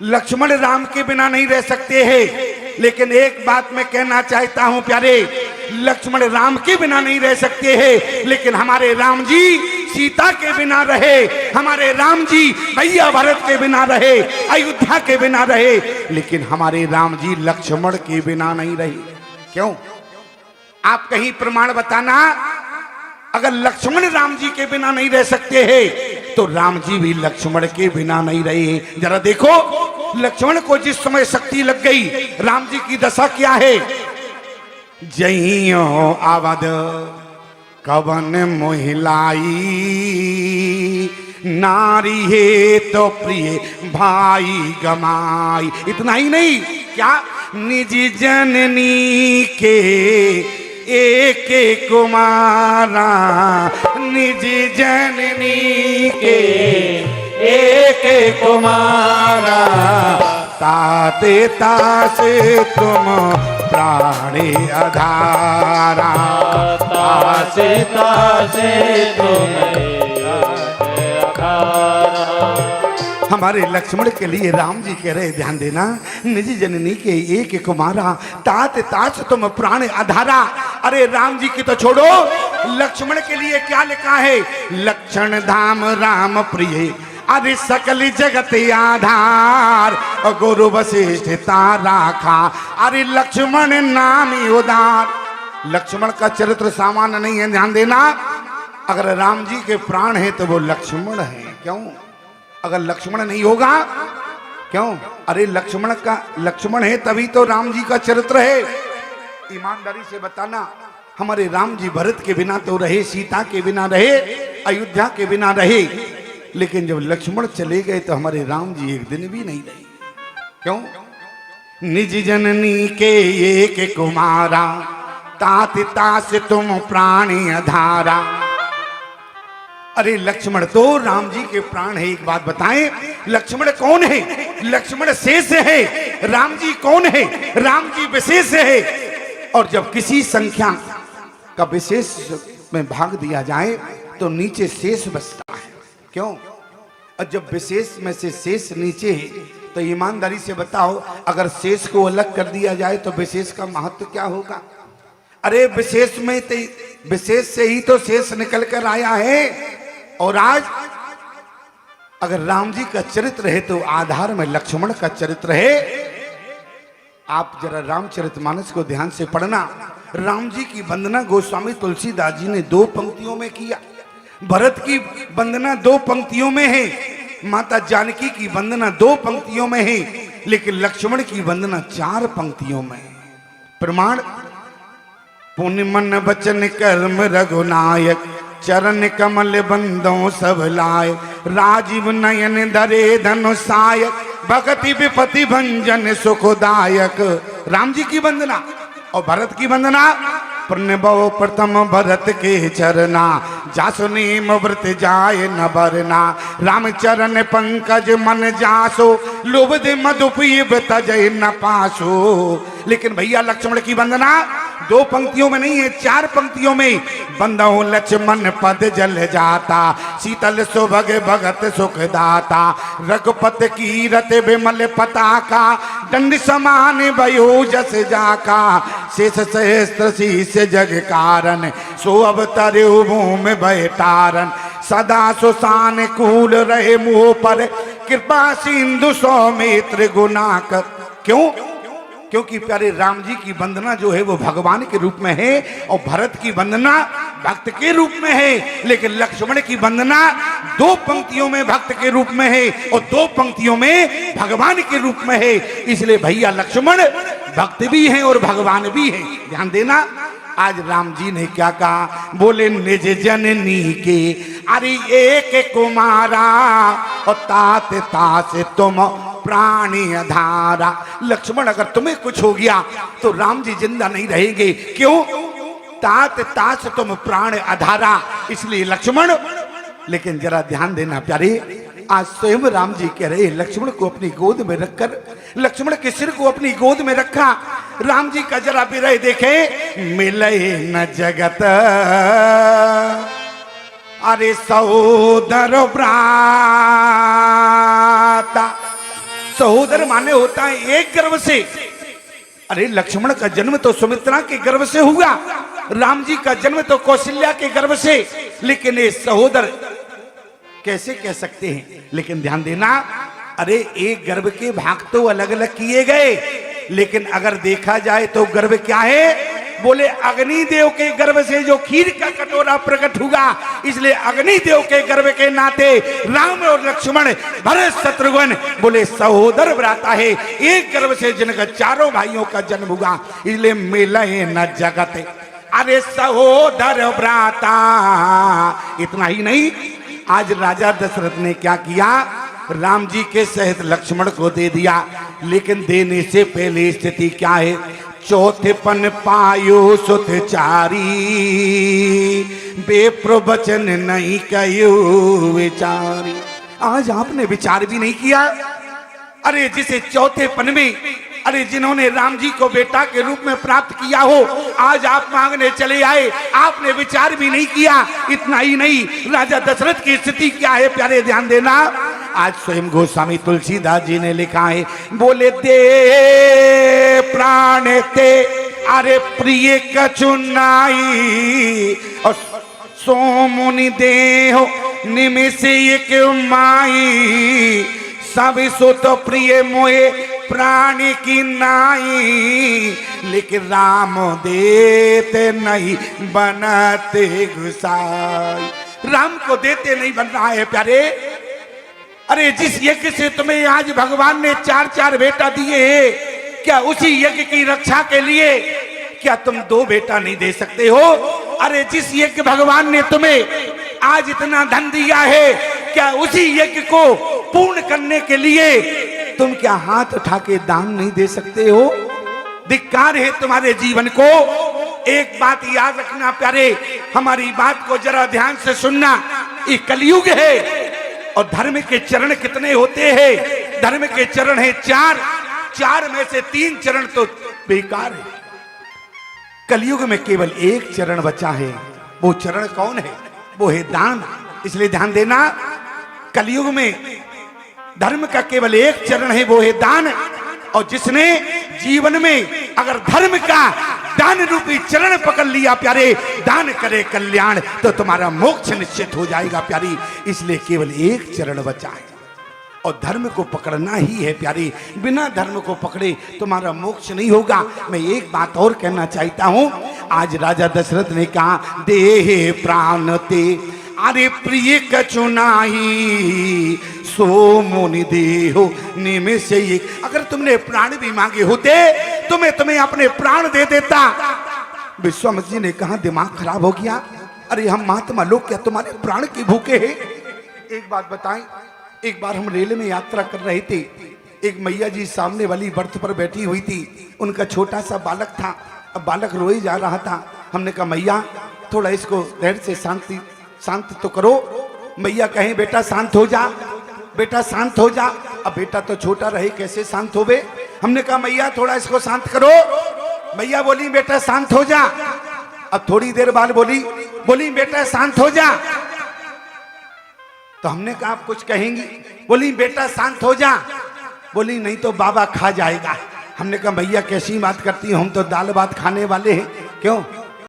लक्ष्मण राम के बिना नहीं रह सकते हैं, लेकिन एक बात मैं कहना चाहता हूं प्यारे, लक्ष्मण राम के बिना नहीं रह सकते हैं, लेकिन हमारे राम जी सीता के बिना रहे, हमारे राम जी भैया भरत के बिना रहे, अयोध्या के बिना रहे, लेकिन हमारे राम जी लक्ष्मण के बिना नहीं रहे। क्यों? आप कहीं प्रमाण बताना। अगर लक्ष्मण राम जी के बिना नहीं रह सकते हैं तो राम जी भी लक्ष्मण के बिना नहीं रहे। जरा देखो, लक्ष्मण को जिस समय शक्ति लग गई, राम जी की दशा क्या है? जइयो आवद कवन मोहिलाई, नारी है तो प्रिय भाई गमाई। इतना ही नहीं, क्या निज जननी के एक कुमारा, निज जननी के एक कुमारा, ताते तासे तुम प्राणे आधारा, तासे तासे तुम आधारा। हमारे लक्ष्मण के लिए राम जी कह रहे, ध्यान देना, निज जननी के एक कुमारा, तात ताच तुम प्राण आधारा। अरे राम जी की तो छोड़ो, लक्ष्मण के लिए क्या लिखा है? लक्षण धाम राम प्रिय, अरे सकल जगत आधार, गुरु वशिष्ठ तारा खा, अरे लक्ष्मण नाम उदार। लक्ष्मण का चरित्र सामान्य नहीं है, ध्यान देना। अगर राम जी के प्राण है तो वो लक्ष्मण है। क्यों? अगर लक्ष्मण नहीं होगा, क्यों? अरे लक्ष्मण है तभी तो राम जी का चरित्र है। ईमानदारी से बताना, हमारे राम जी भरत के बिना तो रहे, सीता के बिना रहे, अयोध्या के बिना रहे, लेकिन जब लक्ष्मण चले गए तो हमारे राम जी एक दिन भी नहीं रहे। क्यों? निज जननी के एक कुमारा, तात तास तुम प्राणी आधारा। अरे लक्ष्मण तो राम जी के प्राण है। एक बात बताएं, लक्ष्मण कौन है? लक्ष्मण शेष है, राम जी कौन है? राम जी विशेष है। और जब किसी संख्या का विशेष में भाग दिया जाए तो नीचे शेष बचता है। क्यों? और जब विशेष में से शेष नीचे है तो ईमानदारी से बताओ, अगर शेष को अलग कर दिया जाए तो विशेष का महत्व क्या होगा? अरे विशेष में तो विशेष से ही तो शेष निकल कर आया है। और आज अगर राम जी का चरित्र है तो आधार में लक्ष्मण का चरित्र है। आप जरा रामचरितमानस को ध्यान से पढ़ना। राम जी की वंदना गोस्वामी तुलसीदास जी ने 2 पंक्तियों में किया। भरत की वंदना 2 पंक्तियों में है, माता जानकी की वंदना 2 पंक्तियों में है, लेकिन लक्ष्मण की वंदना 4 पंक्तियों में है। प्रमाण, पुण्य मन वचन कर्म रघुनायक, चरण कमल बंदों सब लाय, राजीव नयन धरे धनुषायक, भगति विपति भंजन सुखदायक। राम जी की वंदना। और भरत की वंदना, प्रणव प्रथम भरत के चरना, जासु नेम व्रत जाय न बरना, राम चरण पंकज मन जासो, लोभ दे मधुपीब तजय न पासो। लेकिन भैया लक्ष्मण की वंदना 2 पंक्तियों में नहीं है, 4 पंक्तियों में। बंदो लक्ष्मण पद जल जाता, शीतल सुभग भगत सुखदाता, रघुपत कीरत विमल पताका, दंड समान भयो जस जाका, शेष सहस्त्र शीस जग कारण, सो अवतरे भूमि बैतारन, सदा सुसान कूल रहे मुँह पर, कृपा सिंधु सौमित्र गुनाकर। क्यों? क्योंकि प्यारे राम जी की वंदना जो है वो भगवान के रूप में है और भरत की वंदना भक्त के रूप में है, लेकिन लक्ष्मण की वंदना 2 पंक्तियों में भक्त के रूप में है और 2 पंक्तियों में भगवान के रूप में है। इसलिए भैया लक्ष्मण भक्त भी हैं और भगवान भी हैं। ध्यान देना, आज राम जी ने क्या कहा? बोले निज जननी के अरे एक कुमारा, और तात तास तुम प्राणी आधारा। लक्ष्मण अगर तुम्हें कुछ हो गया तो राम जी जिंदा नहीं रहेंगे। क्यों? तात तास तुम प्राण आधारा, इसलिए लक्ष्मण। लेकिन जरा ध्यान देना प्यारे, आज स्वयं राम जी कह रहे लक्ष्मण को अपनी गोद में रखकर, लक्ष्मण के सिर को अपनी गोद में रखा। राम जी का जरा विरह देखे, मिले न जगत अरे सौदर भ्राता, सहोदर माने होता है एक गर्भ से। अरे लक्ष्मण का जन्म तो सुमित्रा के गर्भ से हुआ, राम जी का जन्म तो कौशल्या के गर्भ से, लेकिन ये सहोदर कैसे कह सकते हैं? लेकिन ध्यान देना, अरे एक गर्भ के भाग तो अलग अलग किए गए, लेकिन अगर देखा जाए तो गर्भ क्या है? बोले अग्निदेव के गर्भ से जो खीर का कटोरा प्रकट हुआ, इसलिए अग्निदेव के गर्भ के नाते राम और लक्ष्मण भरत शत्रुघ्न बोले सहोदर भ्राता है, एक गर्भ से जिनका चारों भाइयों का जन्म हुआ, इसलिए मिले न जगत अरे सहोदर भ्राता। इतना ही नहीं, आज राजा दशरथ ने क्या किया? राम जी के सहित लक्ष्मण को दे दिया, लेकिन देने से पहले स्थिति क्या है? चौथे पन पायो सुत चारी, बेप्रवचन नहीं कयो विचारी। आज आपने विचार भी नहीं किया। अरे जिसे चौथे पन में, अरे जिन्होंने राम जी को बेटा के रूप में प्राप्त किया हो, आज आप मांगने चले आए, आपने विचार भी नहीं किया। इतना ही नहीं, राजा दशरथ की स्थिति क्या है प्यारे, ध्यान देना। आज स्वयं गोस्वामी तुलसीदास जी ने लिखा है, बोले दे प्राण ते अरे प्रिय कछु नाई, और सो मुनि देहो निमिष एक माई, सब सुत प्रिय मोहे प्राणी की नाई, लेकिन राम देते नहीं बनते गुसाई। राम को देते नहीं बन रहा है प्यारे। अरे जिस यज्ञ से तुम्हें आज भगवान ने 4-4 बेटा दिए हैं, क्या उसी यज्ञ की रक्षा के लिए क्या तुम 2 बेटा नहीं दे सकते हो? अरे जिस यज्ञ भगवान ने तुम्हें आज इतना धन दिया है, क्या उसी यज्ञ को पूर्ण करने के लिए तुम क्या हाथ उठा के दान नहीं दे सकते हो? धिक्कार है तुम्हारे जीवन को। एक बात याद रखना प्यारे, हमारी बात को जरा ध्यान से सुनना। ये कलयुग है और धर्म के चरण कितने होते हैं? धर्म के चरण है 4 में से 3 चरण तो बेकार है। कलयुग में केवल एक चरण बचा है। वो चरण कौन है? वो है दान। इसलिए ध्यान देना, कलयुग में धर्म का केवल एक चरण है, वो है दान। और जिसने जीवन में अगर धर्म का दान रूपी चरण पकड़ लिया प्यारे, दान करे कल्याण, तो तुम्हारा मोक्ष निश्चित हो जाएगा प्यारी। इसलिए केवल एक चरण बचा है और धर्म को पकड़ना ही है प्यारी। बिना धर्म को पकड़े तुम्हारा मोक्ष नहीं होगा। मैं एक बात और कहना चाहता हूं, आज राजा दशरथ ने कहा देहे प्राण ते अरे प्रिय कछु नाही, सो मुनि देहो निमिष एक। अगर तुमने प्राण भी मांगे होते तो मैं तुम्हें अपने प्राण दे देता। विश्वामित्र जी ने कहा दिमाग खराब हो गया। अरे हम महात्मा लोग क्या तुम्हारे प्राण की भूखे हैं? एक बात बताएं, एक बार हम रेल में यात्रा कर रहे थे, एक मैया जी सामने वाली बर्थ पर बैठी हुई थी, उनका छोटा सा बालक था। अब बालक रोए जा रहा था। हमने कहा मैया थोड़ा इसको धैर्य से शांत तो करो। मैया कहें बेटा शांत हो जा, बेटा शांत हो जा। अब बेटा तो छोटा रहे, कैसे शांत हो बे? हमने कहा मैया थोड़ा इसको शांत करो। मैया बोली बेटा शांत हो जा। अब थोड़ी देर बाद बोली बेटा शांत हो जा। तो हमने कहा आप कुछ कहेंगी? बोली बेटा शांत हो जा। बोली नहीं तो बाबा खा जाएगा। हमने कहा भैया कैसी बात करती हो, हम तो दाल भात खाने वाले हैं। क्यों?